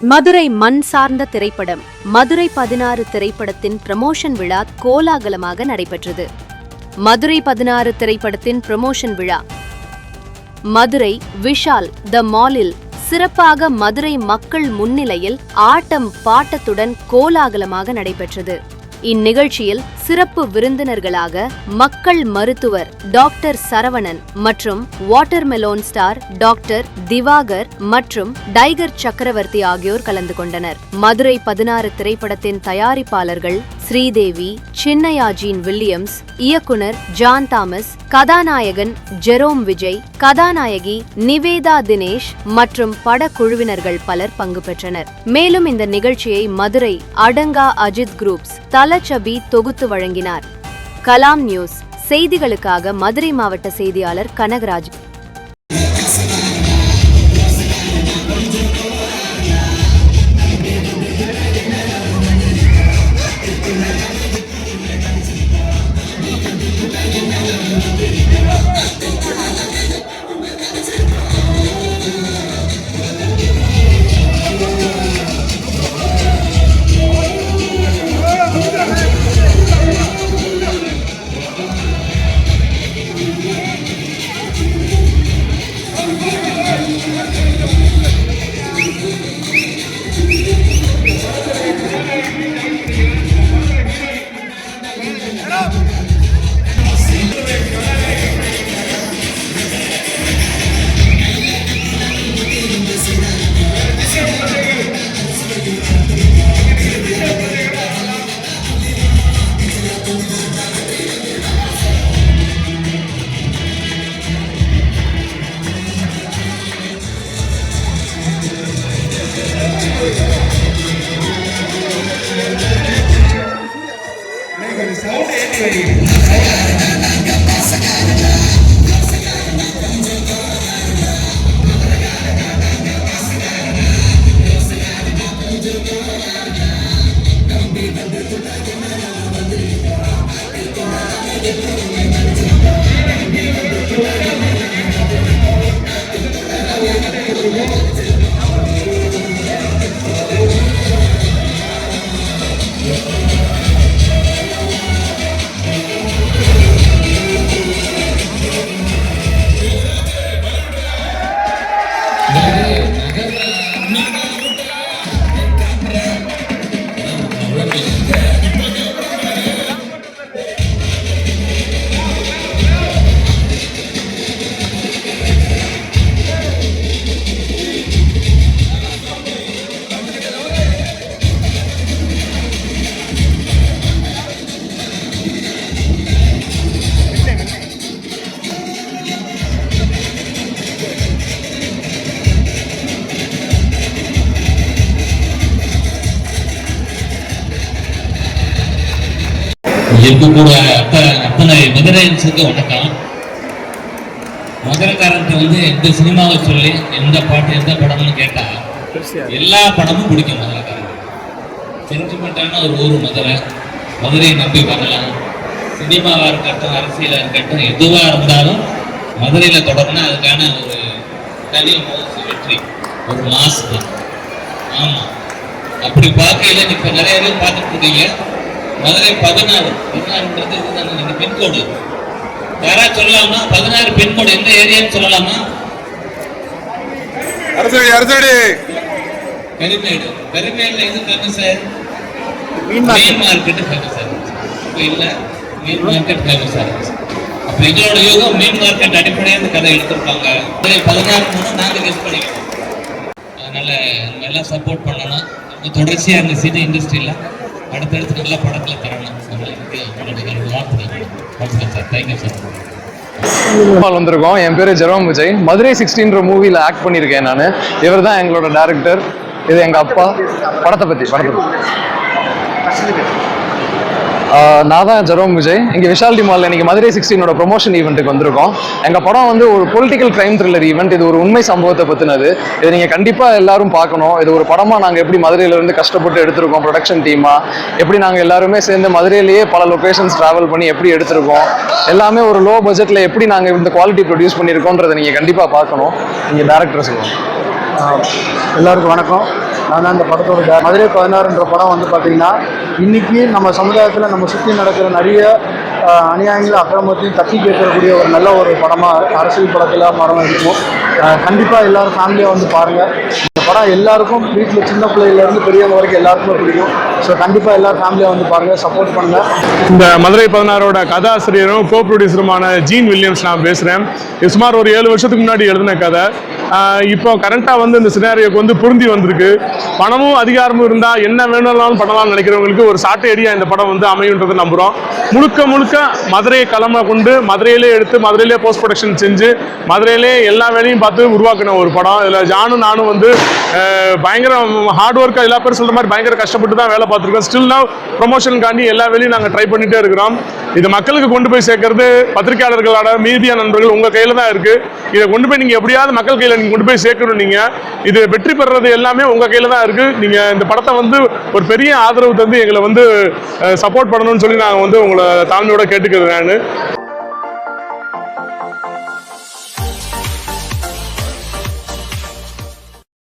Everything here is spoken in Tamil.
மதுரை மண் சார்ந்த திரைப்படம் மதுரை 16 திரைப்படத்தின் ப்ரமோஷன் விழா கோலாகலமாக நடைபெற்றது. மதுரை 16 திரைப்படத்தின் ப்ரமோஷன் விழா மதுரை விஷால் த மாலில் சிறப்பாக மதுரை மக்கள் முன்னிலையில் ஆட்டம் பாட்டத்துடன் கோலாகலமாக நடைபெற்றது. இந்நிகழ்ச்சியில் சிறப்பு விருந்தினர்களாக மக்கள் மருத்துவர் டாக்டர் சரவணன் மற்றும் வாட்டர்மெலோன் ஸ்டார் டாக்டர் திவாகர் மற்றும் டைகர் சக்கரவர்த்தி ஆகியோர் கலந்து கொண்டனர். மதுரை 16 திரைப்படத்தின் தயாரிப்பாளர்கள் ஸ்ரீதேவி, சின்னையாஜீன் வில்லியம்ஸ், இயக்குனர் ஜான் தாமஸ், கதாநாயகன் ஜெரோம் விஜய், கதாநாயகி நிவேதா தினேஷ் மற்றும் படக்குழுவினர்கள் பலர் பங்கு பெற்றனர். மேலும் இந்த நிகழ்ச்சியை மதுரை அடங்கா அஜித் குரூப்ஸ் தலச்சபி தொகுத்து வழங்கினார். கலாம் நியூஸ் செய்திகளுக்காக மதுரை மாவட்ட செய்தியாளர் கனகராஜ். கூட அத்தனை மதுரைக்கு வணக்கம். மதுரைக்காரர்கிட்ட எந்த சினிமாவை சொல்லி எந்த பாட்டு எந்த படம்னு கேட்டா எல்லா படமும் பிடிக்கும். மதுரைக்காரங்க சென்டிமெண்டான ஒரு ஊர் மதுரை. மதுரையை நம்பி வரலாம். சினிமாவா இருக்கட்டும், அரசியலா இருக்கட்டும், எதுவா இருந்தாலும் மதுரையில தொடர்னா அதுக்கான ஒரு தனி வெற்றி, ஒரு மாசு தான். ஆமா, அப்படி பார்க்கையில இப்ப நிறைய பேர் பார்த்துட்டு இருக்கீங்க. மதுரை 16 இதுதானே நீங்க பின்கோடு யாராவது சொல்லலாமா? 16 பின்கோடு எந்த ஏரியான்னு சொல்லலாமா? கரிமேடு. கரிமேடுல எது ஃபேமஸ்? மீன் மார்க்கெட் ஃபேமஸ் ஆச்சு. இப்போ இல்ல, மீன் மார்க்கெட் ஃபேமஸ் ஆச்சு. அப்ப எங்களோட யோகம் மீன் மார்க்கெட் அடிப்படையாக கதை எடுத்திருப்பாங்க. 16 நாங்க கெஸ் பண்ணிக்கிறோம். அதனால நம்ம எல்லாம் சப்போர்ட் பண்ணணும். தொடர்ச்சியா இந்த சினி இண்டஸ்ட்ரியில அடுத்தடுத்து நல்ல படத்துல தரணும். வந்திருக்கோம். என் பேரு ஜெரோம் விஜய். மதுரை 16 மூவில ஆக்ட் பண்ணியிருக்கேன் நான். இவர் தான் எங்களோட டைரக்டர். இது எங்க அப்பா. படத்தை பத்தி நான் தான் ஜெரோம் விஜய். இங்கே விஷால் மாலில் இன்னைக்கு மதுரை 16 ப்ரொமோஷன் ஈவெண்ட்டுக்கு வந்திருக்கோம். எங்கள் படம் ஒரு பொலிட்டிக்கல் கிரைம் த்ரில்லர் ஈவெண்ட். இது ஒரு உண்மை சம்பவத்தை பற்றினது. இது நீங்கள் கண்டிப்பாக எல்லாரும் பார்க்கணும். இது ஒரு படமாக நாங்கள் எப்படி மதுரையிலேருந்து கஷ்டப்பட்டு எடுத்திருக்கோம், ப்ரொடக்ஷன் டீமாக எப்படி நாங்கள் எல்லாருமே சேர்ந்து மதுரையிலேயே பல லொக்கேஷன்ஸ் ட்ராவல் பண்ணி எப்படி எடுத்திருக்கோம், எல்லாமே ஒரு லோ பட்ஜெட்டில் எப்படி நாங்கள் இந்த குவாலிட்டி ப்ரொடியூஸ் பண்ணியிருக்கோன்றதை நீங்கள் கண்டிப்பாக பார்க்கணும். நீங்கள் டேரக்டர் சொல்லுவோம். எல்லாருக்கும் வணக்கம். நான் தான் இந்த படத்தோட மதுரை 16ன்ற படம் வந்து பார்த்திங்கன்னா இன்றைக்கி நம்ம சமுதாயத்தில் நம்ம சுற்றி நடக்கிற நிறைய அநியாயங்களும் அக்கிரமத்தையும் தட்டி கேட்கக்கூடிய ஒரு நல்ல ஒரு படமாக அரசியல் படத்தில் மரம் இருக்கும். கண்டிப்பாக எல்லோரும் ஃபேமிலியாக வந்து பாருங்கள். இந்த படம் எல்லாருக்கும் வீட்டில் சின்ன பிள்ளையிலேருந்து பெரியவங்க வரைக்கும் எல்லாருக்குமே பிடிக்கும். ஸோ கண்டிப்பாக எல்லோரும் ஃபேமிலியாக வந்து பாருங்கள், சப்போர்ட் பண்ணுங்கள். இந்த மதுரை 16ஓட கதாசிரியரும் கோ ப்ரொடியூசருமான ஜீன் வில்லியம்ஸ் நான் பேசுகிறேன். இது சுமார் ஒரு 7 வருஷத்துக்கு முன்னாடி எழுதின கதை. இப்போ கரண்ட்டாக வந்து இந்த சினாரியோக்கு வந்து பொருந்தி வந்திருக்கு. பணமும் அதிகாரமும் இருந்தால் என்ன வேணும்னாலும் பண்ணலாம்னு நினைக்கிறவங்களுக்கு ஒரு சாட்டை அடியாக இந்த படம் வந்து அமையுன்றதை நம்புகிறோம். முழுக்க முழுக்க மதுரையை களமாக கொண்டு மதுரையிலே எடுத்து மதுரையிலே போஸ்ட் ப்ரொடக்ஷன் செஞ்சு மதுரையிலே எல்லா வேலையும் பார்த்து உருவாக்கின ஒரு படம். இதில் ஜானும் நானும் வந்து பயங்கர ஹார்ட் ஒர்க்காக எல்லா பேரும் சொல்கிற மாதிரி பயங்கர கஷ்டப்பட்டு தான் வேலை பார்த்துருக்கோம். ஸ்டில் நான் ப்ரொமோஷனுக்காண்டி எல்லா வேலையும் நாங்கள் ட்ரை பண்ணிகிட்டே இருக்கிறோம். இதை மக்களுக்கு கொண்டு போய் சேர்க்கறது பத்திரிகையாளர்களோட மீடியா நண்பர்கள் உங்கள் கையில் தான் இருக்குது. இதை கொண்டு போய் நீங்கள் எப்படியாவது மக்கள் கையில் நீங்கள் கொண்டு போய் சேர்க்கணும். நீங்கள் இது வெற்றி பெறுறது எல்லாமே உங்கள் கையில் தான் இருக்குது. நீங்கள் இந்த படத்தை வந்து ஒரு பெரிய ஆதரவு தந்து எங்களை வந்து சப்போர்ட் பண்ணணும்னு சொல்லி நாங்கள் வந்து உங்களை தாழ்மையோட கேட்டுக்கிறேன். நான்